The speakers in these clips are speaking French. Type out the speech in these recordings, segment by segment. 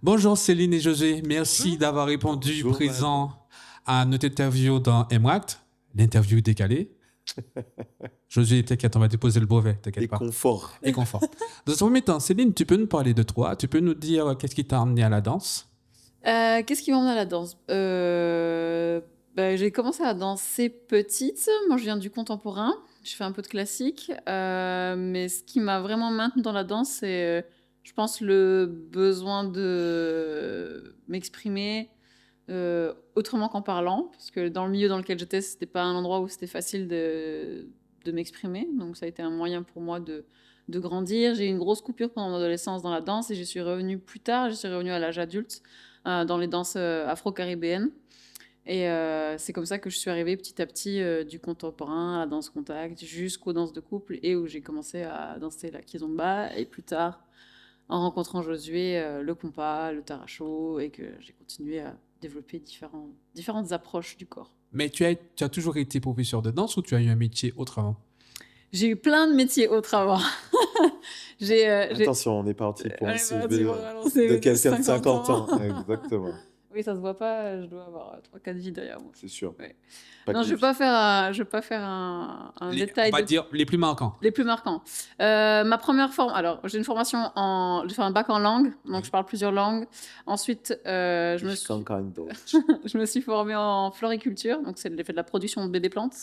Bonjour Céline et José, merci d'avoir répondu Bonjour, Valentin. présent à notre interview dans MWACT, l'interview décalée. José, t'inquiète, on va déposer le brevet, t'inquiète Et pas. confort. Et confort. Dans un premier temps, Céline, tu peux nous parler de toi, tu peux nous dire qu'est-ce qui t'a emmené à la danse. Qu'est-ce qui m'emmène à la danse? J'ai commencé à danser petite. Moi, je viens du contemporain. Je fais un peu de classique. Mais ce qui m'a vraiment maintenue dans la danse, c'est, je pense, le besoin de m'exprimer autrement qu'en parlant. Parce que dans le milieu dans lequel j'étais, c'était pas un endroit où c'était facile de m'exprimer. Donc, ça a été un moyen pour moi de grandir. J'ai eu une grosse coupure pendant mon adolescence dans la danse et je suis revenue plus tard. Je suis revenue à l'âge adulte dans les danses afro-caribéennes. Et c'est comme ça que je suis arrivée petit à petit du contemporain à la danse contact jusqu'aux danses de couple et où j'ai commencé à danser la kizomba et plus tard en rencontrant Josué le compas, le taracho et que j'ai continué à développer différentes approches du corps. Mais tu as toujours été professeur de danse ou tu as eu un métier autrement? J'ai eu plein de métiers autres avant. Attention, on est parti pour un Allez, CV de c'est quelqu'un de 50 50 ans. ans. Exactement, Oui, ça se voit pas, je dois avoir 3-4 vies derrière moi. c'est sûr. Ouais. Pas Non, que je des vais pas vies. faire je vais pas faire un On détail va de dire les plus manquants. les plus marquants. Ma première forme, alors j'ai une formation j'ai fait un bac en langue, donc je parle plusieurs langues. Ensuite, Ich kann kein Deutsch. je me suis formée en floriculture, donc c'est l'effet de la production de bébés plantes.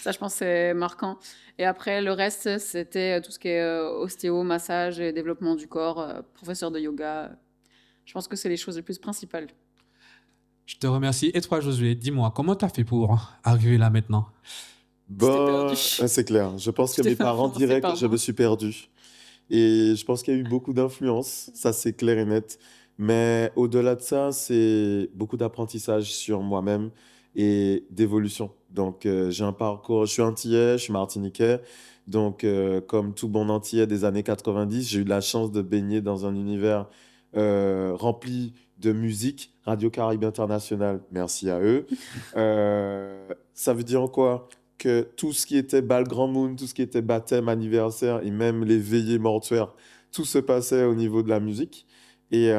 Ça, je pense, c'est marquant. Et après, le reste, c'était tout ce qui est ostéo, massage et développement du corps, professeur de yoga. Je pense que c'est les choses les plus principales. Je te remercie. Et toi, Josué, dis-moi, comment tu as fait pour arriver là maintenant? Tu t'es perdu. C'est clair. Je pense Tu que t'es mes fait parents, influencer direct, par je me moi. suis perdu. Et je pense qu'il y a eu beaucoup d'influence. Ça, c'est clair et net. Mais au-delà de ça, c'est beaucoup d'apprentissage sur moi-même et d'évolution. Donc, j'ai un parcours. Je suis antillais, je suis martiniquais. Donc, comme tout bon antillais des années 90, j'ai eu la chance de baigner dans un univers rempli de musique. Radio Caraïbe International, merci à eux. Ça veut dire quoi? Que tout ce qui était bal grand moon, tout ce qui était baptême, anniversaire et même les veillées mortuaires, tout se passait au niveau de la musique. Et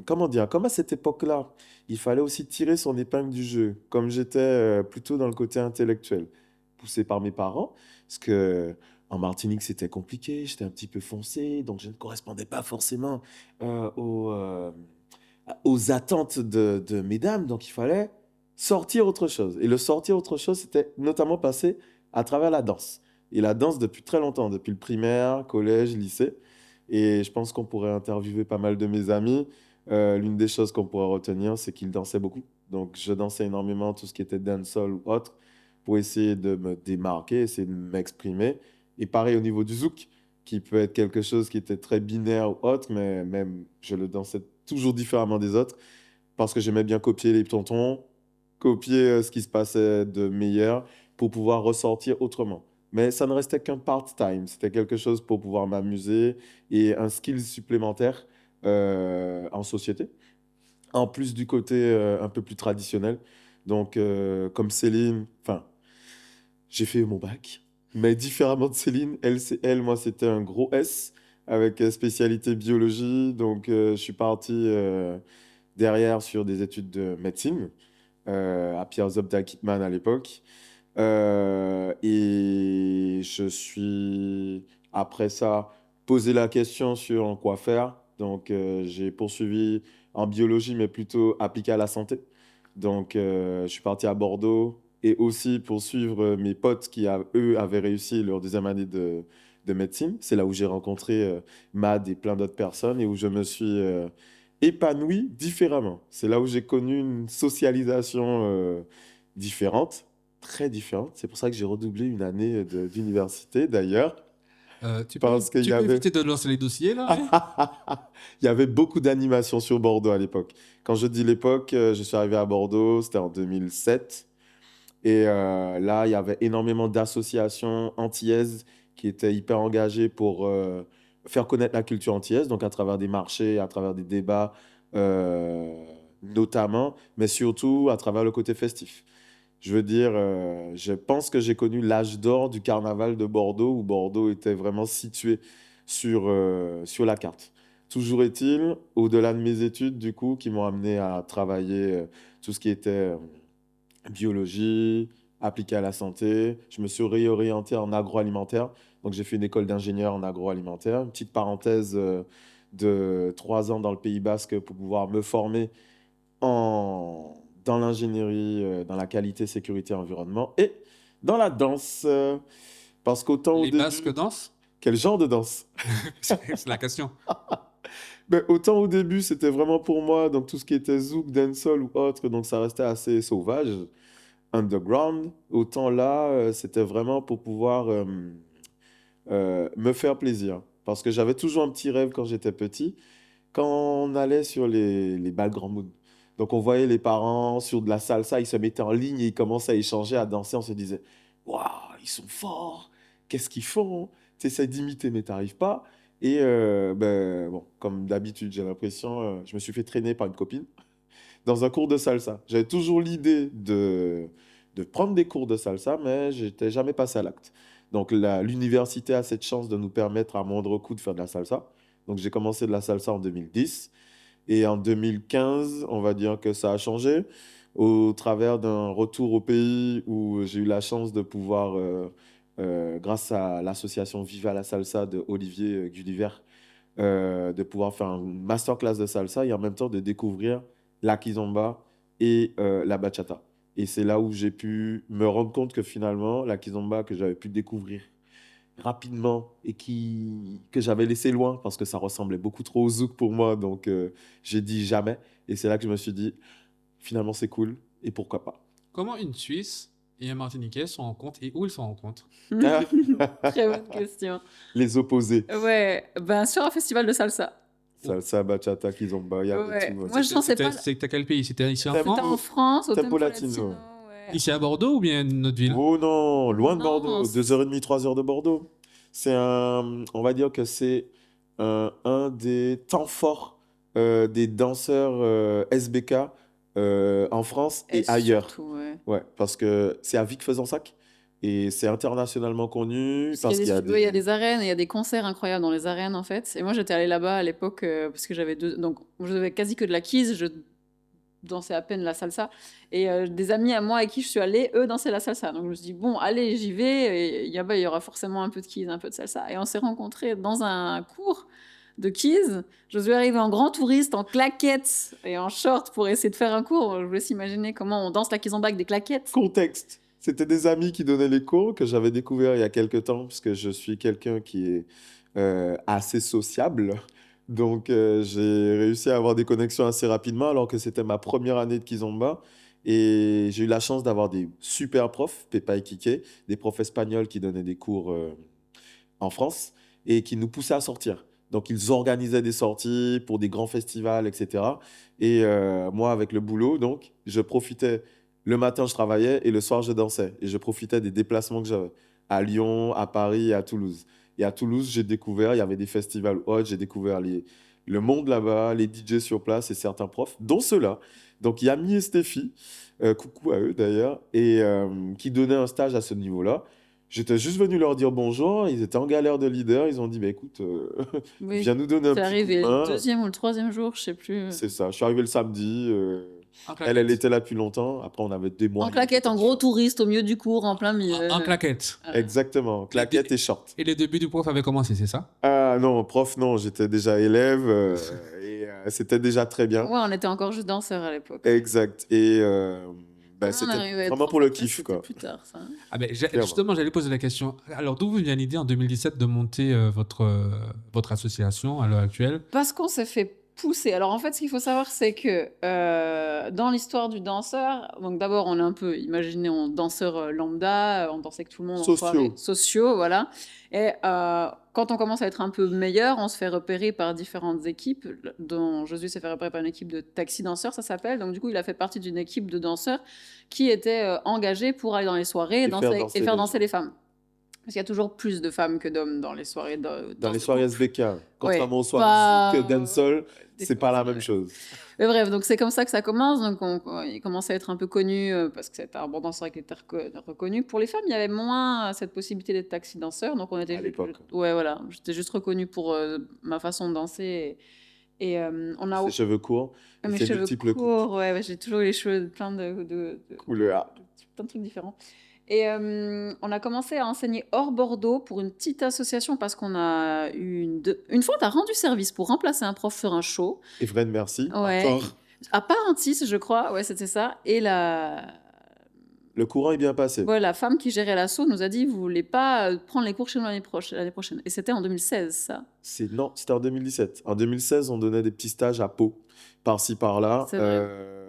comment dire, comme à cette époque-là, il fallait aussi tirer son épingle du jeu, comme j'étais plutôt dans le côté intellectuel, poussé par mes parents, parce que en Martinique c'était compliqué, j'étais un petit peu foncé, donc je ne correspondais pas forcément euh, aux, euh, aux attentes de mesdames, donc il fallait sortir autre chose. Et le sortir autre chose, c'était notamment passé à travers la danse. Et la danse depuis très longtemps, depuis le primaire, collège, lycée. Et je pense qu'on pourrait interviewer pas mal de mes amis. L'une des choses qu'on pourrait retenir, c'est qu'ils dansaient beaucoup. Donc je dansais énormément tout ce qui était dancehall ou autre pour essayer de me démarquer, essayer de m'exprimer. Et pareil au niveau du zouk, qui peut être quelque chose qui était très binaire ou autre, mais même je le dansais toujours différemment des autres parce que j'aimais bien copier les tontons, copier ce qui se passait de meilleur pour pouvoir ressortir autrement. Mais ça ne restait qu'un part-time, c'était quelque chose pour pouvoir m'amuser et un skill supplémentaire en société, en plus du côté un peu plus traditionnel. Donc, comme Céline, enfin, j'ai fait mon bac, mais différemment de Céline, elle, c'est elle, moi, c'était un gros S avec spécialité biologie. Donc, je suis parti derrière sur des études de médecine à Pierre Zobda Kittmann à l'époque. Et je suis, après ça, posé la question sur quoi faire. Donc, j'ai poursuivi en biologie, mais plutôt appliqué à la santé. Donc, je suis parti à Bordeaux et aussi pour suivre mes potes qui, eux, avaient réussi leur deuxième année de médecine. C'est là où j'ai rencontré Mad et plein d'autres personnes et où je me suis épanoui différemment. C'est là où j'ai connu une socialisation différente, très différente. C'est pour ça que j'ai redoublé une année d'université d'ailleurs, Tu peux, parce qu'il tu y peux avait éviter de lancer les dossiers là, hein? il y avait beaucoup d'animations sur Bordeaux à l'époque. Quand je dis l'époque, je suis arrivé à Bordeaux, c'était en 2007. Et là, il y avait énormément d'associations antillaises qui étaient hyper engagées pour faire connaître la culture antillaise, donc à travers des marchés, à travers des débats euh, notamment, mais surtout à travers le côté festif. Je veux dire, je pense que j'ai connu l'âge d'or du carnaval de Bordeaux, où Bordeaux était vraiment situé sur la carte. Toujours est-il, au-delà de mes études, du coup, qui m'ont amené à travailler tout ce qui était biologie, appliqué à la santé. Je me suis réorienté en agroalimentaire. Donc, j'ai fait une école d'ingénieur en agroalimentaire. Une petite parenthèse de 3 ans dans le Pays Basque pour pouvoir me former dans l'ingénierie, dans la qualité, sécurité, environnement et dans la danse. Parce qu'autant au Les Basques début, dansent? quel genre de danse? C'est la question. Ben, autant au début, c'était vraiment pour moi, donc tout ce qui était zouk, dancehall ou autre, donc ça restait assez sauvage, underground. Autant là, c'était vraiment pour pouvoir me faire plaisir. Parce que j'avais toujours un petit rêve quand j'étais petit, quand on allait sur les bals Grand Mood. Donc on voyait les parents sur de la salsa, ils se mettaient en ligne et ils commençaient à échanger, à danser. On se disait, waouh, ils sont forts, qu'est-ce qu'ils font? Tu essaies d'imiter, mais t'arrives pas. Et ben, bon, comme d'habitude, j'ai l'impression, je me suis fait traîner par une copine dans un cours de salsa. J'avais toujours l'idée de prendre des cours de salsa, mais je n'étais jamais passé à l'acte. Donc l'université a cette chance de nous permettre à moindre coût de faire de la salsa. Donc j'ai commencé de la salsa en 2010. Et en 2015, on va dire que ça a changé au travers d'un retour au pays où j'ai eu la chance de pouvoir, grâce à l'association Viva la Salsa de Olivier Gulliver, de pouvoir faire une masterclass de salsa et en même temps de découvrir la kizomba et la bachata. Et c'est là où j'ai pu me rendre compte que finalement, la kizomba que j'avais pu découvrir rapidement et que j'avais laissé loin parce que ça ressemblait beaucoup trop au zouk pour moi. Donc, j'ai dit jamais. Et c'est là que je me suis dit, finalement, c'est cool. Et pourquoi pas? Comment une Suisse et un Martiniquais se rencontrent et où ils se rencontrent? Très bonne question. Les opposés. Ouais, ben sur un festival de salsa. Salsa, bachata, kizomba, il y avait Ouais. tout. Moi, je pensais pas. C'était à quel pays? C'était ici en Tempo- C'était France? en France, au Tempo Tempo Latino. Latino. Ouais. Ici à Bordeaux ou bien une autre ville? Oh non, loin de Non, Bordeaux, 2h30, 3 heures de Bordeaux. On va dire que c'est un des temps forts des danseurs SBK en France et ailleurs. surtout, ouais. Ouais, parce que c'est à Vic-Fezensac et c'est internationalement connu Parce parce qu'il y qu'il y a a des, ouais, il y a des... des arènes et il y a des concerts incroyables dans les arènes en fait. Et moi j'étais allée là-bas à l'époque parce que j'avais deux. Donc je devais quasi que de la quise, je dansais à peine la salsa. Et des amis à moi avec qui je suis allée, eux dansaient la salsa. Donc je me suis dit, bon, allez, j'y vais. Et il y aura forcément un peu de quise, un peu de salsa. Et on s'est rencontrés dans un cours de quise. Je suis arrivée en grand touriste, en claquettes et en short pour essayer de faire un cours. Je voulais s'imaginer comment on danse la kizomba avec des claquettes. Contexte. C'était des amis qui donnaient les cours que j'avais découvert il y a quelques temps, puisque je suis quelqu'un qui est assez sociable. Donc, j'ai réussi à avoir des connexions assez rapidement, alors que c'était ma première année de Kizomba. Et j'ai eu la chance d'avoir des super profs, Pepa et Kike, des profs espagnols qui donnaient des cours en France et qui nous poussaient à sortir. Donc, ils organisaient des sorties pour des grands festivals, etc. Et moi, avec le boulot, donc, je profitais. Le matin, je travaillais et le soir, je dansais. Et je profitais des déplacements que j'avais à Lyon, à Paris et à Toulouse. Et à Toulouse, j'ai découvert, il y avait des festivals autres, j'ai découvert le monde là-bas, les DJ sur place et certains profs, dont ceux-là. Donc, Yami et Stéphie, coucou à eux d'ailleurs, et qui donnaient un stage à ce niveau-là. J'étais juste venu leur dire bonjour, ils étaient en galère de leader, ils ont dit, bah, écoute, Oui, viens nous donner un c'est petit coup de arrivé le main. deuxième ou le troisième jour, je sais plus. C'est ça, je suis arrivé le samedi, En elle claquette. était là depuis longtemps, après on avait des mois. En claquette, en gros touriste, au milieu du cours, en plein milieu. En claquette. Voilà. Exactement, claquette et short. Et les débuts du prof avaient commencé, c'est ça? Ah non, prof, non, j'étais déjà élève et c'était déjà très bien. Ouais, on était encore juste danseurs à l'époque. Exact. Et bah, On c'était arrivait à être vraiment prof, pour le après, kiff, c'était quoi. plus tard, ça. Ah ben, Clairement. justement, j'allais poser la question. Alors, d'où vous vient l'idée en 2017 de monter votre association à l'heure actuelle? Parce qu'on s'est fait pousser. Alors en fait, ce qu'il faut savoir, c'est que dans l'histoire du danseur, donc d'abord on est un peu, imaginez, on danseur lambda, on dansait avec tout le monde en soirée, sociaux, voilà. Et quand on commence à être un peu meilleur, on se fait repérer par différentes équipes, dont Josué s'est fait repérer par une équipe de taxi danseurs, ça s'appelle. Donc du coup, il a fait partie d'une équipe de danseurs qui était engagée pour aller dans les soirées Et faire danser et faire les danser les femmes. Parce qu'il y a toujours plus de femmes que d'hommes dans les soirées Dans les de soirées couple. SBK, contrairement aux soirées Pas zouk, dancehall, des c'est pas la fois, même chose. Mais bref, donc c'est comme ça que ça commence. Donc il commence à être un peu connu parce que c'était un bon danseur qui était reconnu. Pour les femmes, il y avait moins cette possibilité d'être taxi danseur. Donc on était À l'époque. ouais, voilà, j'étais juste reconnue pour ma façon de danser. Et on a Ses cheveux courts et mes ses cheveux multiples coupes. courts. Ouais, j'ai toujours les cheveux plein Couleurs. plein de trucs différents. Et on a commencé à enseigner hors Bordeaux pour une petite association parce qu'on a eu une fois, on a rendu service pour remplacer un prof sur un show. Evren, merci. Ouais. Encore. À Parentis, je crois. Ouais, c'était ça. Et Le courant est bien passé. ouais, la femme qui gérait l'asso nous a dit, vous voulez pas prendre les cours chez nous l'année prochaine. Et c'était en 2016, ça. Non, c'était en 2017. En 2016, on donnait des petits stages à Pau, par-ci, par-là, C'est vrai.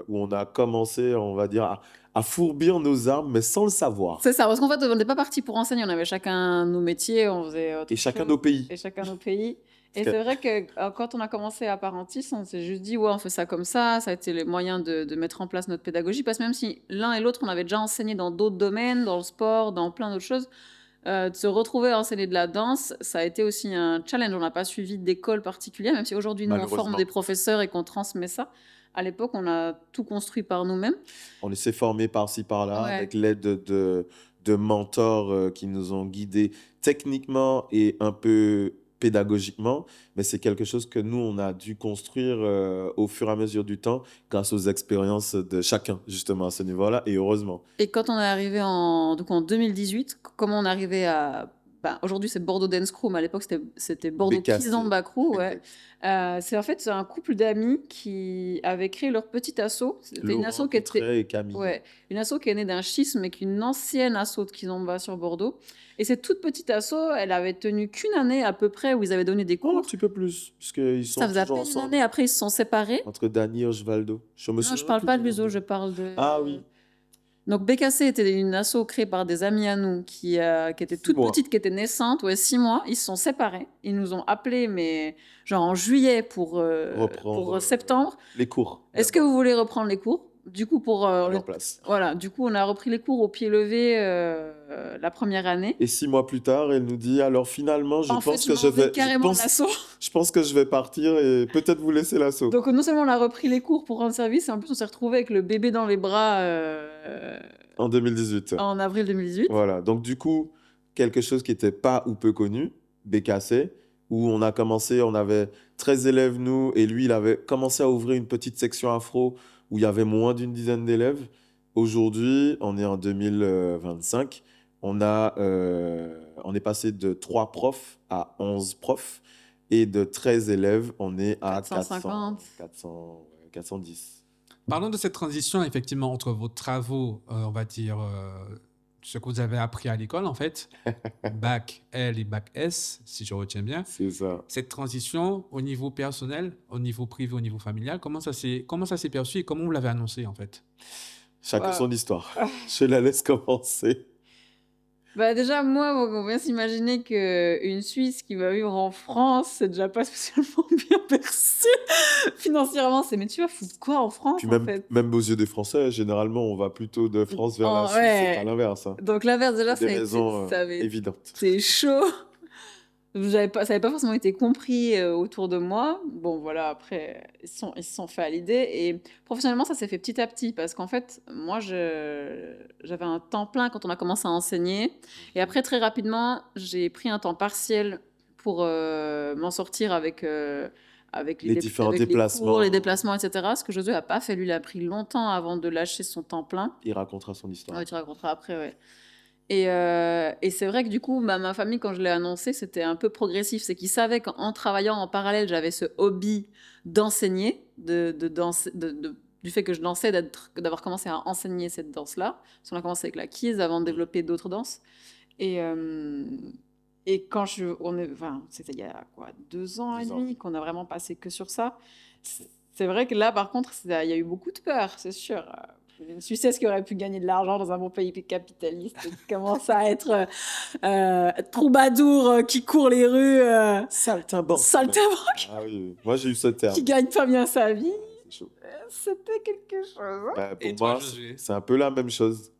où on a commencé, on va dire, à fourbir nos armes, mais sans le savoir. C'est ça, parce qu'en fait, on n'était pas partis pour enseigner. On avait chacun nos métiers, on faisait autre Et chacun chose. nos pays. Et chacun nos pays. Et que- c'est vrai que quand on a commencé à Parentis, on s'est juste dit, ouais, on fait ça comme ça. Ça a été le moyen de mettre en place notre pédagogie. Parce que même si l'un et l'autre, on avait déjà enseigné dans d'autres domaines, dans le sport, dans plein d'autres choses, de se retrouver à enseigner de la danse, ça a été aussi un challenge. On n'a pas suivi d'école particulière, même si aujourd'hui, nous, on forme Malheureusement. des professeurs et qu'on transmet ça. À l'époque, on a tout construit par nous-mêmes. On s'est formé par-ci, par-là, Ouais. avec l'aide de mentors qui nous ont guidés techniquement et un peu pédagogiquement, mais c'est quelque chose que nous, on a dû construire au fur et à mesure du temps grâce aux expériences de chacun, justement, à ce niveau-là, et heureusement. Et quand on est arrivé donc en 2018, comment on est arrivé à... aujourd'hui, c'est Bordeaux Dance Crew, mais à l'époque, c'était Bordeaux BKC. Kizomba Crew. Ouais. Exact. C'est en fait un couple d'amis qui avaient créé leur petit asso. C'était une asso Laurent qui était... Cotteret et Camille. Ouais, une asso qui est née d'un schisme avec une ancienne asso de Kizomba sur Bordeaux. Et cette toute petite asso, elle avait tenu qu'une année à peu près où ils avaient donné des Oh, un cours. petit peu plus, puisqu'ils sont Ça faisait à toujours peine une ensemble. année, après ils se sont séparés. Entre Dany et Osvaldo. Non, je parle pas de l'USO, je parle de... Ah oui. Donc BKC était une asso créée par des amis à nous qui était 6 toute mois. petite, qui était naissante, ouais, 6 mois. Ils se sont séparés. Ils nous ont appelés, mais genre en juillet pour Reprendre septembre. les cours. Est-ce que vous voulez reprendre les cours? Du coup, à leur place. voilà, du coup, on a repris les cours au pied levé la première année. Et 6 mois plus tard, elle nous dit alors finalement, je En fait, pense que je je m'en vais vais. carrément de l'asso. Je pense que je vais partir et peut-être vous laisser l'assaut. Donc non seulement on a repris les cours pour rendre service, et en plus on s'est retrouvé avec le bébé dans les bras En 2018. en avril 2018. Voilà. Donc du coup, quelque chose qui n'était pas ou peu connu, BKC, où on a commencé, on avait 13 élèves nous, et lui, il avait commencé à ouvrir une petite section afro où il y avait moins d'une dizaine d'élèves. Aujourd'hui, on est en 2025, on est passé de 3 profs à 11 profs, et de 13 élèves, on est à 450. 410. Parlons de cette transition, effectivement, entre vos travaux, on va dire, ce que vous avez appris à l'école, en fait, bac L et bac S, si je retiens bien. C'est ça. Cette transition au niveau personnel, au niveau privé, au niveau familial, comment ça s'est perçu et comment vous l'avez annoncé, en fait? Chacun son histoire. Je la laisse commencer. Déjà, moi, on vient s'imaginer qu'une Suisse qui va vivre en France, c'est déjà pas spécialement bien perçu. Financièrement, mais tu vas foutre quoi en France, Puis en fait? même aux yeux des Français, généralement, on va plutôt de France vers la Suisse, ouais. c'est pas l'inverse. Hein. Donc l'inverse, déjà, Pour des raisons évidentes. C'est chaud. Ça n'avait pas forcément été compris autour de moi. Bon, voilà, après, ils se sont fait à l'idée. Et professionnellement, ça s'est fait petit à petit. Parce qu'en fait, moi, j'avais un temps plein quand on a commencé à enseigner. Et après, très rapidement, j'ai pris un temps partiel pour m'en sortir avec les différents déplacements. Les cours, les déplacements, etc. Ce que Josué n'a pas fait. Lui, il a pris longtemps avant de lâcher son temps plein. Il racontera son histoire. Ouais, tu raconteras après, ouais. Et c'est vrai que du coup, ma famille, quand je l'ai annoncé, c'était un peu progressif. C'est qu'ils savaient qu'en travaillant en parallèle, j'avais ce hobby d'enseigner, de danser, du fait que je dansais, d'avoir commencé à enseigner cette danse-là. Parce qu'on a commencé avec la Kiz avant de développer d'autres danses. Et quand c'était il y a quoi, 2 ans et demi qu'on a vraiment passé que sur ça. C'est vrai que là, par contre, il y a eu beaucoup de peur, c'est sûr. Une Suissesse qui aurait pu gagner de l'argent dans un bon pays capitaliste et qui commence à être troubadour qui court les rues. Saltimbanque. Ah oui, moi j'ai eu ce terme. Qui gagne pas bien sa vie. C'est chaud. C'était quelque chose. Pour moi, c'est un peu la même chose.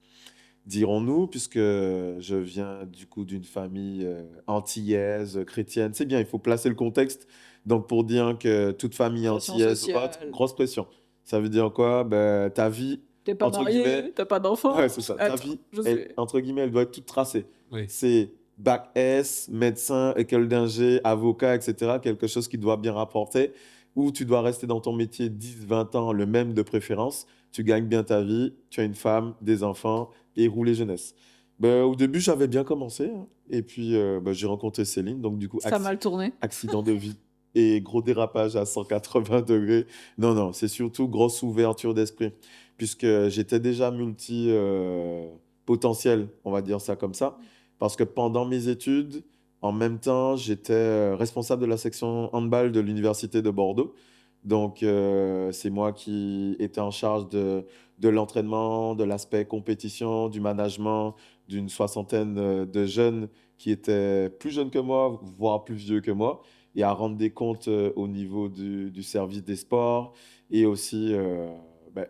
dirons-nous, puisque je viens du coup d'une famille antillaise, chrétienne. C'est bien, il faut placer le contexte. Donc, pour dire que toute famille Pression antillaise ou autre, sociale. grosse pression. Ça veut dire quoi? Ben, ta vie, T'es pas entre guillemets, marié, t'as pas ouais, d'enfant. c'est ça. Ta Attends, vie, je sais. entre guillemets, elle doit être toute tracée. Oui. C'est bac S, médecin, école d'ingé, avocat, etc. Quelque chose qui doit bien rapporter. Ou tu dois rester dans ton métier 10, 20 ans, le même de préférence. Tu gagnes bien ta vie, tu as une femme, des enfants et rouler jeunesse. Ben, au début, j'avais bien commencé, hein. Et puis, ben, j'ai rencontré Céline. Donc, du coup, Ça a mal tourné. accident de vie et gros dérapage à 180 degrés. Non, non, c'est surtout grosse ouverture d'esprit, puisque j'étais déjà multi-potentiel, on va dire ça comme ça, parce que pendant mes études, en même temps, j'étais responsable de la section handball de l'Université de Bordeaux. Donc, c'est moi qui étais en charge de l'entraînement, de l'aspect compétition, du management d'une soixantaine de jeunes qui étaient plus jeunes que moi, voire plus vieux que moi, et à rendre des comptes au niveau du service des sports. Et aussi, ben,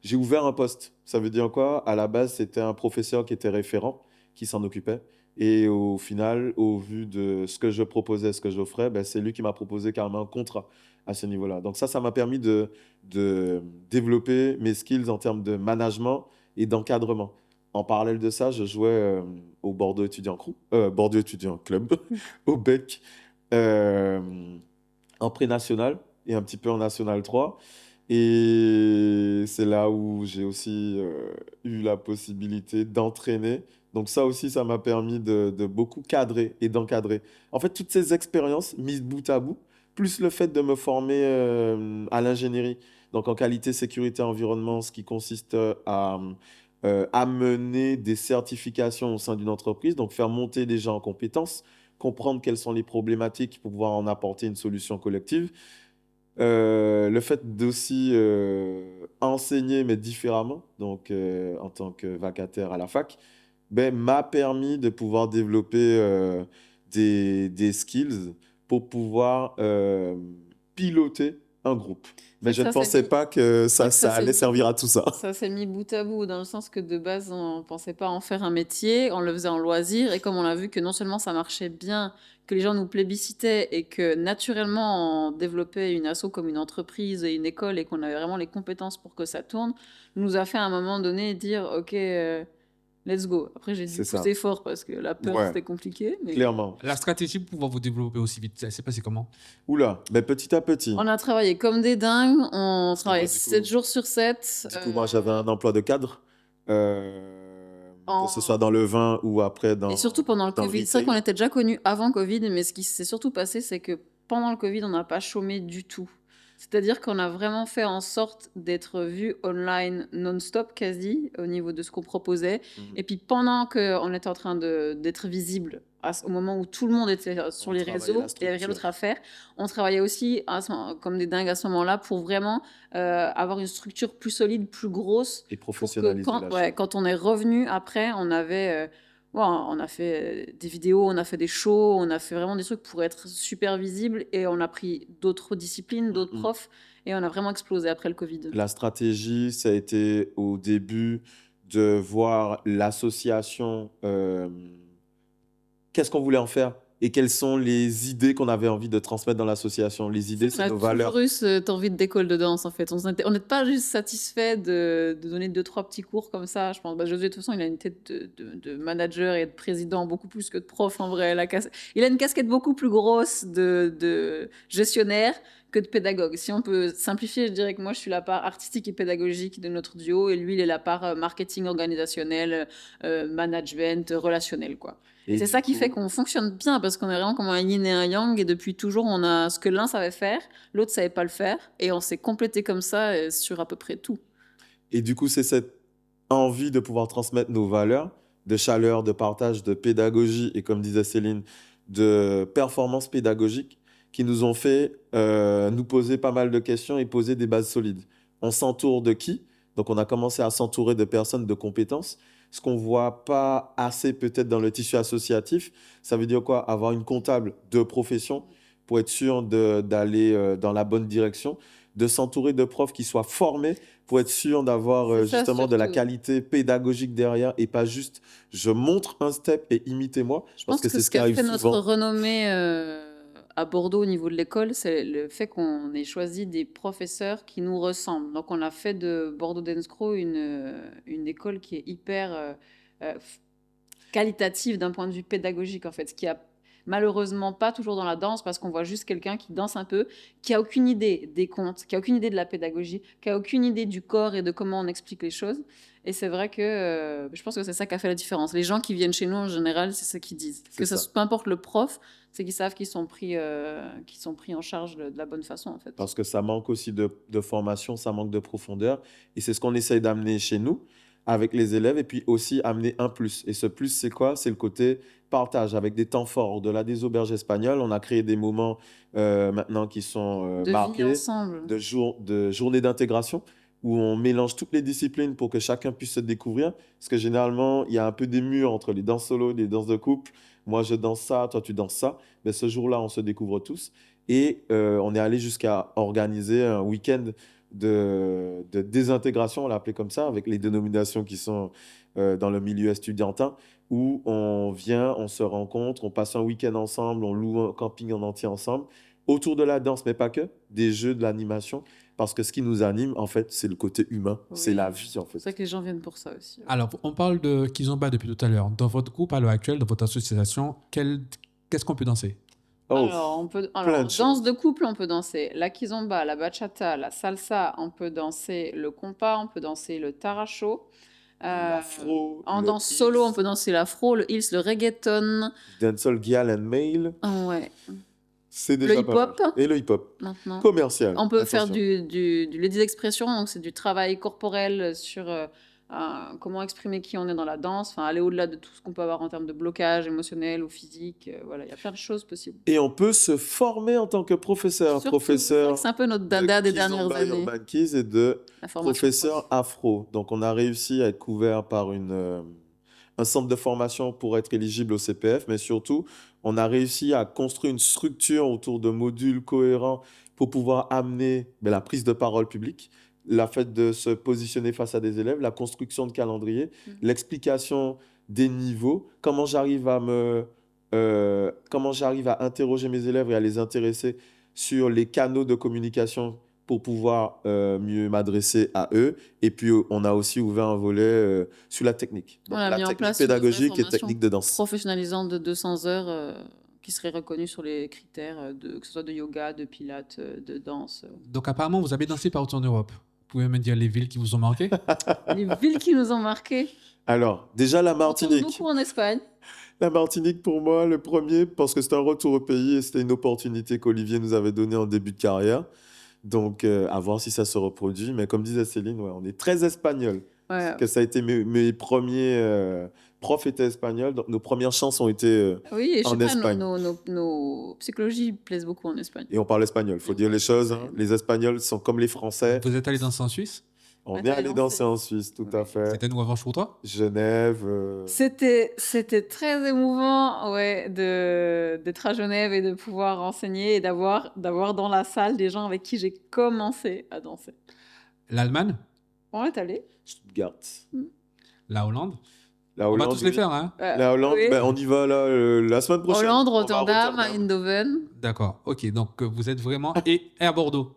j'ai ouvert un poste. Ça veut dire quoi? À la base, c'était un professeur qui était référent, qui s'en occupait. Et au final, au vu de ce que je proposais, ce que j'offrais, ben, c'est lui qui m'a proposé carrément un contrat à ce niveau-là. Donc ça m'a permis de développer mes skills en termes de management et d'encadrement. En parallèle de ça, je jouais au Bordeaux Étudiant Crew, Bordeaux Étudiant Club, au BEC, euh, en pré-national et un petit peu en National 3. Et c'est là où j'ai aussi eu la possibilité d'entraîner. Donc ça aussi, ça m'a permis de beaucoup cadrer et d'encadrer. En fait, toutes ces expériences mises bout à bout, plus le fait de me former à l'ingénierie, donc en qualité, sécurité, environnement, ce qui consiste à amener des certifications au sein d'une entreprise, donc faire monter des gens en compétences, comprendre quelles sont les problématiques pour pouvoir en apporter une solution collective. Le fait d'aussi enseigner, mais différemment, donc en tant que vacataire à la fac, ben, m'a permis de pouvoir développer des skills pour pouvoir piloter un groupe. C'est Mais vrai que je ne ça, c'est pensais mis. pas que C'est vrai que ça ça s'est allait mis. servir à tout ça. Ça s'est mis bout à bout, dans le sens que de base, on pensait pas en faire un métier, on le faisait en loisir, et comme on a vu que non seulement ça marchait bien, que les gens nous plébiscitaient, et que naturellement on développait une asso comme une entreprise et une école, et qu'on avait vraiment les compétences pour que ça tourne, nous a fait à un moment donné dire, ok, let's go. Après, j'ai dû C'est ça. pousser fort parce que la peur, Ouais, c'était compliqué, mais clairement. La stratégie pour pouvoir vous développer aussi vite, ça s'est passé comment? Oula, mais petit à petit. on a travaillé comme des dingues, on Parce que moi, travaillait 7 jours sur 7. moi, j'avais un emploi de cadre, que ce soit dans le vin ou après Et surtout pendant le dans le Covid. C'est vrai qu'on retail. était déjà connus avant Covid, mais ce qui s'est surtout passé, c'est que pendant le Covid, on n'a pas chômé du tout. C'est-à-dire qu'on a vraiment fait en sorte d'être vu online non-stop quasi au niveau de ce qu'on proposait. Mhm. Et puis pendant qu'on était en train d'être visible, au moment où tout le monde était sur On les travaillait réseaux, la il n'y avait rien structure d'autre à faire. On travaillait aussi comme des dingues à ce moment-là pour vraiment avoir une structure plus solide, plus grosse, et pour que professionnaliser la ouais, chose. quand on est revenu après, on avait ouais, on a fait des vidéos, on a fait des shows, on a fait vraiment des trucs pour être super visible, et on a pris d'autres disciplines, d'autres Mhm. profs, et on a vraiment explosé après le Covid. La stratégie, ça a été au début de voir l'association, qu'est-ce qu'on voulait en faire et quelles sont les idées qu'on avait envie de transmettre dans l'association. Les idées, On c'est a nos toujours valeurs. eu cette envie d'école de danse, en fait. On n'est pas juste satisfait de donner deux, trois petits cours comme ça. Je pense, bah, Josué, de toute façon, il a une tête de manager et de président beaucoup plus que de prof, en vrai. Il a une casquette beaucoup plus grosse de gestionnaire que de pédagogue. Si on peut simplifier, je dirais que moi, je suis la part artistique et pédagogique de notre duo, et lui, il est la part marketing organisationnel, management, relationnel, quoi. Et Et c'est du ça qui fait coup, qu'on fonctionne bien, parce qu'on est vraiment comme un yin et un yang, et depuis toujours, on a ce que l'un savait faire, l'autre savait pas le faire, et on s'est complété comme ça sur à peu près tout. c'est cette envie de pouvoir transmettre nos valeurs, de chaleur, de partage, de pédagogie et comme disait Céline, de performance pédagogique qui nous ont fait nous poser pas mal de questions et poser des bases solides. On s'entoure de qui? Donc on a commencé à s'entourer de personnes de compétences. Ce qu'on voit pas assez peut-être dans le tissu associatif, ça veut dire quoi? Avoir une comptable de profession pour être sûr d'aller dans la bonne direction, de s'entourer de profs qui soient formés pour être sûr d'avoir C'est ça justement de la surtout. qualité pédagogique derrière et pas juste je montre un step et imitez-moi, Je parce pense que que c'est ce ce qui qui a arrive fait notre souvent. renommée à Bordeaux au niveau de l'école, c'est le fait qu'on ait choisi des professeurs qui nous ressemblent. Donc, on a fait de Bordeaux Dance Crew une école qui est hyper qualitative d'un point de vue pédagogique, en fait, ce qui a malheureusement pas toujours dans la danse, parce qu'on voit juste quelqu'un qui danse un peu, qui a aucune idée des contes, qui a aucune idée de la pédagogie, qui a aucune idée du corps et de comment on explique les choses. Et c'est vrai que je pense que c'est ça qui a fait la différence. Les gens qui viennent chez nous, en général, c'est ce qu'ils disent. C'est ça. Peu importe le prof, c'est qu'ils savent qu'ils sont pris en charge de la bonne façon, en fait. Parce que ça manque aussi de formation, ça manque de profondeur. Et c'est ce qu'on essaye d'amener chez nous avec les élèves et puis aussi amener un plus. Et ce plus, c'est quoi? C'est le côté partage avec des temps forts. Au-delà des auberges espagnoles, on a créé des moments maintenant qui sont De vie marqués ensemble. de journées d'intégration où on mélange toutes les disciplines pour que chacun puisse se découvrir. Parce que généralement, il y a un peu des murs entre les danses solo et les danses de couple. Moi, je danse ça, toi, tu danses ça. Mais ce jour-là, on se découvre tous. Et on est allé jusqu'à organiser un week-end de désintégration, on l'a appelé comme ça, avec les dénominations qui sont dans le milieu estudiantin, où on vient, on se rencontre, on passe un week-end ensemble, on loue un camping en entier ensemble, autour de la danse, mais pas que, des jeux, de l'animation, parce que ce qui nous anime, en fait, c'est le côté humain, c'est Oui. la vie, en C'est fait. ça que les gens viennent pour ça aussi. Alors, on parle de Kizomba depuis tout à l'heure. Dans votre groupe, à l'heure actuelle, dans votre association, qu'est-ce qu'on peut danser? Oh, Alors, plein de danse choses. de couple, on peut danser la kizomba, la bachata, la salsa, on peut danser le compas, on peut danser le taracho. L'afro, En le danse solo, on hills, peut danser l'afro, le heels, le reggaeton. dancehall, gyal and male, Ouais. c'est Le déjà pas mal. hip-hop, Et le hip-hop, maintenant. commercial, On peut faire attention. du ladies expression, donc c'est du travail corporel sur comment exprimer qui on est dans la danse, enfin aller au-delà de tout ce qu'on peut avoir en termes de blocage émotionnel ou physique. Voilà, il y a plein de choses possibles. Et on peut se former en tant que professeur. Surtout, c'est vrai que Professeur c'est un peu notre de dada des dernières Kizomba années, Urban Keys et de la formation professeur prof. afro. Donc, on a réussi à être couvert par un centre de formation pour être éligible au CPF, mais surtout, on a réussi à construire une structure autour de modules cohérents pour pouvoir amener la prise de parole publique, la fait de se positionner face à des élèves, la construction de calendrier, l'explication des niveaux, comment j'arrive à interroger mes élèves et à les intéresser sur les canaux de communication pour pouvoir mieux m'adresser à eux. Et puis, on a aussi ouvert un volet sur la technique. Donc, On a la mis en technique place une vraie pédagogique et formation technique de danse. professionnalisante de 200 heures qui serait reconnue sur les critères que ce soit de yoga, de pilates, de danse. Donc, apparemment, vous avez dansé partout en Europe. Vous pouvez me dire les villes qui vous ont marqué? Les villes qui nous ont marqués. Alors, déjà la On tourne Martinique. beaucoup en Espagne. La Martinique, pour moi, le premier, parce que c'était un retour au pays et c'était une opportunité qu'Olivier nous avait donnée en début de carrière. Donc, à voir si ça se reproduit. Mais comme disait Céline, ouais, on est très espagnol. Ouais. Que ça a été mes premiers profs étaient espagnols. Donc, nos premières chances ont été Oui, et je sais en pas, Espagne. nos psychologies plaisent beaucoup en Espagne. Et on parle espagnol, faut Et on dire les parle choses. espagnol. Les Espagnols sont comme les Français. Vous êtes allé danser en Suisse? On Ouais, est t'as allé lancé. danser en Suisse, tout à fait. C'était une revanche pour toi? Genève. C'était très émouvant, ouais, d'être à Genève et de pouvoir enseigner et d'avoir dans la salle des gens avec qui j'ai commencé à danser. L'Allemagne? On est allé. Stuttgart. La Hollande? La On va Hollande, tous les oui. faire, hein? La Hollande, oui. ben, on y va là, la semaine prochaine. Hollande, On va à Rotterdam, Eindhoven. D'accord. Ok, donc vous êtes vraiment... Et à Bordeaux?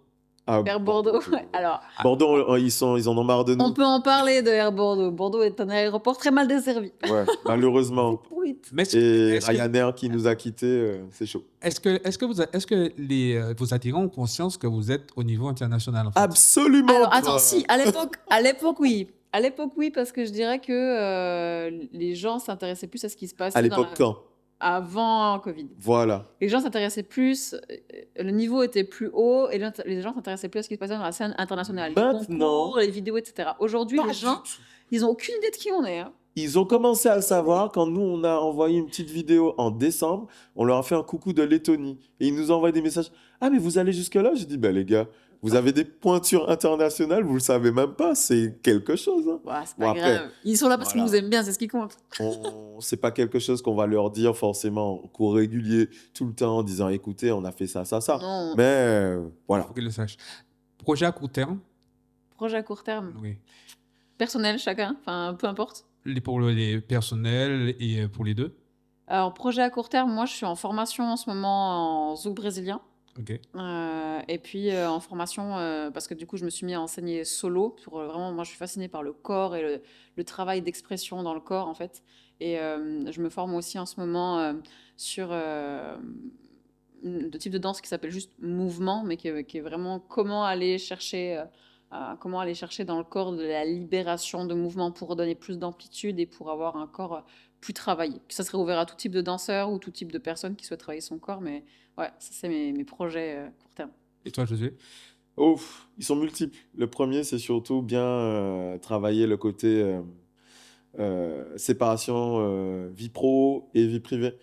Ah, Air Bordeaux. Alors, Bordeaux, ils en ont marre de nous. on peut en parler de Air Bordeaux. Bordeaux est un aéroport très mal desservi. Ouais, malheureusement. Pourrite. Mais Et est-ce que, Ryanair qui nous a quittés, c'est chaud. est-ce que vos adhérents ont conscience que vous êtes au niveau international, en fait? Absolument Alors, pas. attends, si, à l'époque, oui. À l'époque, oui, parce que je dirais que les gens s'intéressaient plus à ce qui se passait À l'époque, quand? avant Covid. Voilà. Les gens s'intéressaient plus, le niveau était plus haut et les gens s'intéressaient plus à ce qui se passait dans la scène internationale. Les Maintenant, concours, les vidéos, etc. Aujourd'hui, pas les du gens, tout. ils n'ont aucune idée de qui on est. Hein. Ils ont commencé à le savoir quand nous, on a envoyé une petite vidéo en décembre. On leur a fait un coucou de Lettonie. Et ils nous ont envoyé des messages. Ah, mais vous allez jusque-là? J'ai dit, ben les gars, vous avez des pointures internationales, vous le savez même pas. C'est quelque chose. Hein. Ouais, c'est Bon, pas après, grave. Ils sont là parce qu'ils voilà. nous aiment bien, c'est ce qui compte. C'est pas quelque chose qu'on va leur dire forcément en cours régulier tout le temps en disant, écoutez, on a fait ça, ça, ça. Non. Mais voilà. Faut qu'ils le sachent. Projet à court terme, Projet à court terme. oui. Personnel, chacun. Enfin, peu importe. Pour les personnels et pour les deux. Alors, projet à court terme, moi, je suis en formation en ce moment en zouk brésilien. Ok. Et puis en formation, parce que du coup, je me suis mis à enseigner solo. Vraiment, moi, je suis fascinée par le corps et le travail d'expression dans le corps, en fait. Et je me forme aussi en ce moment sur le type de danse qui s'appelle juste mouvement, mais qui est vraiment comment aller chercher dans le corps de la libération de mouvement pour donner plus d'amplitude et pour avoir un corps plus travaillé. Ça serait ouvert à tout type de danseurs ou tout type de personnes qui souhaitent travailler son corps, mais ouais, ça c'est mes projets court terme. Et toi, Josué? Ouf, ils sont multiples. Le premier, c'est surtout bien travailler le côté séparation vie pro et vie privée.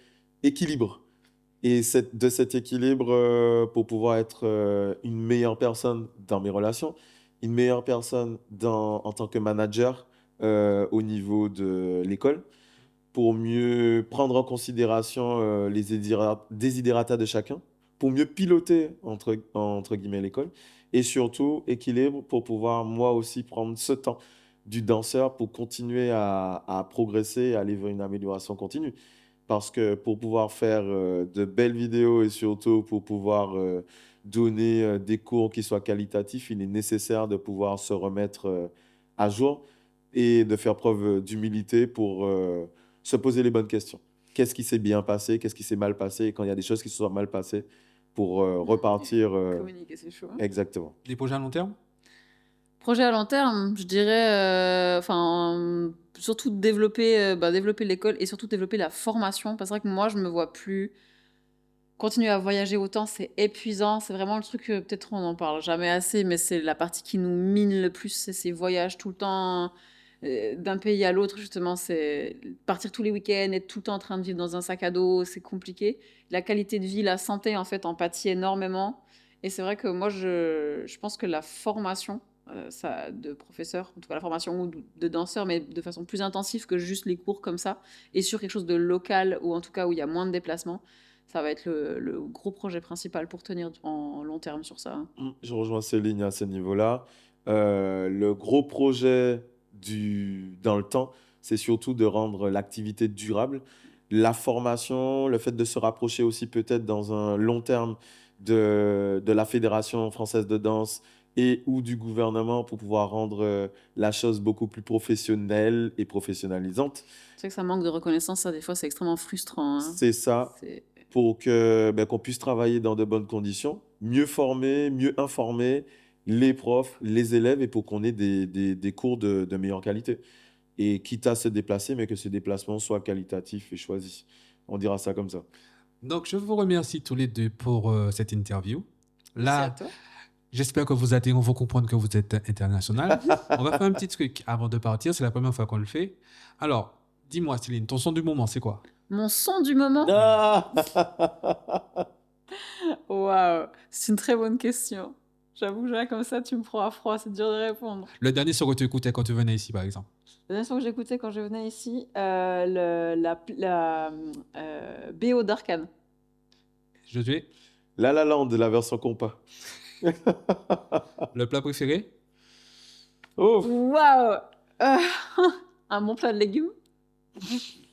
Équilibre. Et de cet équilibre, pour pouvoir être une meilleure personne dans mes relations, une meilleure personne en tant que manager au niveau de l'école, pour mieux prendre en considération les desiderata de chacun, pour mieux piloter, entre guillemets, l'école, et surtout équilibre pour pouvoir moi aussi prendre ce temps du danseur pour continuer à progresser et aller vers une amélioration continue. Parce que pour pouvoir faire de belles vidéos et surtout pour pouvoir donner des cours qui soient qualitatifs, il est nécessaire de pouvoir se remettre à jour et de faire preuve d'humilité pour se poser les bonnes questions. Qu'est-ce qui s'est bien passé? Qu'est-ce qui s'est mal passé? Et quand il y a des choses qui se sont mal passées, pour repartir. Communiquer, c'est chaud. Exactement. Des projets à long terme? Projet à long terme, je dirais, surtout développer l'école et surtout développer la formation. Parce que c'est vrai que moi, je me vois plus continuer à voyager autant, c'est épuisant. C'est vraiment le truc, peut-être on n'en parle jamais assez, mais c'est la partie qui nous mine le plus, c'est ces voyages tout le temps d'un pays à l'autre, justement. C'est partir tous les week-ends, être tout le temps en train de vivre dans un sac à dos, c'est compliqué. La qualité de vie, la santé, en fait, en pâtit énormément. Et c'est vrai que moi, je pense que la formation de professeur, en tout cas la formation ou de danseur, mais de façon plus intensive que juste les cours comme ça, et sur quelque chose de local, ou en tout cas où il y a moins de déplacements, ça va être le gros projet principal pour tenir en long terme sur ça. Je rejoins Céline à ce niveau-là. Le gros projet dans le temps, c'est surtout de rendre l'activité durable. La formation, le fait de se rapprocher aussi peut-être dans un long terme de la Fédération française de danse et ou du gouvernement pour pouvoir rendre la chose beaucoup plus professionnelle et professionnalisante. C'est vrai que ça manque de reconnaissance, ça des fois c'est extrêmement frustrant, hein. C'est ça, C'est- pour qu'on puisse travailler dans de bonnes conditions, mieux former, mieux informer les profs, les élèves et pour qu'on ait des cours de meilleure qualité. Et quitte à se déplacer, mais que ce déplacement soit qualitatif et choisi. On dira ça comme ça. Donc, je vous remercie tous les deux pour cette interview. Merci à Là, toi. j'espère que vous allez vous comprendre que vous êtes international. On va faire un petit truc avant de partir. C'est la première fois qu'on le fait. Alors, dis-moi, Céline, ton son du moment, c'est quoi? Mon son du moment? Ah Waouh, c'est une très bonne question. J'avoue que là, comme ça, tu me prends à froid, c'est dur de répondre. Le dernier son que tu écoutais quand tu venais ici, par exemple. La dernière fois que j'écoutais quand je venais ici, la BO d'Arcane. Josué, La La Land, la version compas. le plat préféré? Oh, Waouh! Euh, un bon plat de légumes?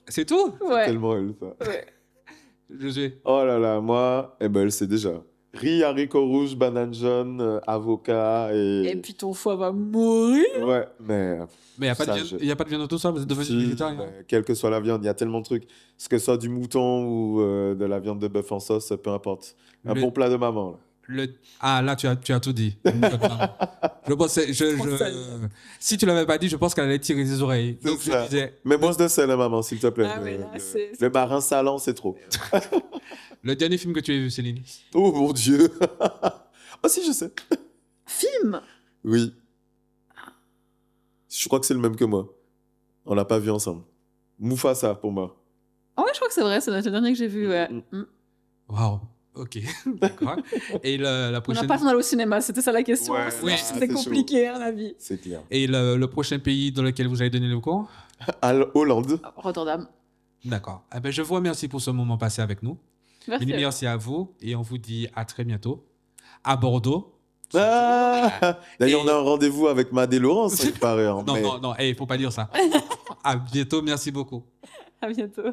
C'est tout? Ouais. tellement elle, ça. Ouais. Josué, Oh là là, moi, eh ben, elle sait déjà. Riz, haricots rouges, banane jaune, avocat Et puis ton foie va mourir. Ouais, mais mais il n'y a pas de ça, viande, y a pas de viande tout ça, vous êtes devenu Si, végétarien. mais quelle que soit la viande, il y a tellement de trucs. Que ce soit du mouton ou de la viande de bœuf en sauce, peu importe. Un Le- bon plat de maman, là. Ah, là, tu as tout dit. Je pensais, Trop sale. si tu l'avais pas dit, je pense qu'elle allait tirer ses oreilles. C'est Donc, je ça. disais, Mais moins de sel, hein, maman, s'il te plaît. Ah ouais, là, c'est- le marin salant, c'est trop. le dernier film que tu as vu, Céline. Oh mon Dieu. Oh si, je sais. Film! Oui. Je crois que c'est le même que moi. On l'a pas vu ensemble. Mufasa, pour moi. Ah ouais, je crois que c'est vrai, c'est le dernier que j'ai vu, ouais. Mm. Waouh. Ok. D'accord. Et la On n'a prochaine. pas le temps d'aller au cinéma, c'était ça la question. Ouais, Ouais, C'était c'est compliqué, à mon avis. C'est clair. Et le prochain pays dans lequel vous allez donner le cours? Hollande. Rotterdam. D'accord. Eh ben, je vous remercie pour ce moment passé avec nous. Merci. Merci à vous et on vous dit à très bientôt à Bordeaux Ah D'ailleurs, on Et a un rendez-vous avec Madé Laurence, il paraît. Hein, non, mais... non, non, il faut pas dire ça. À bientôt, merci beaucoup. À bientôt.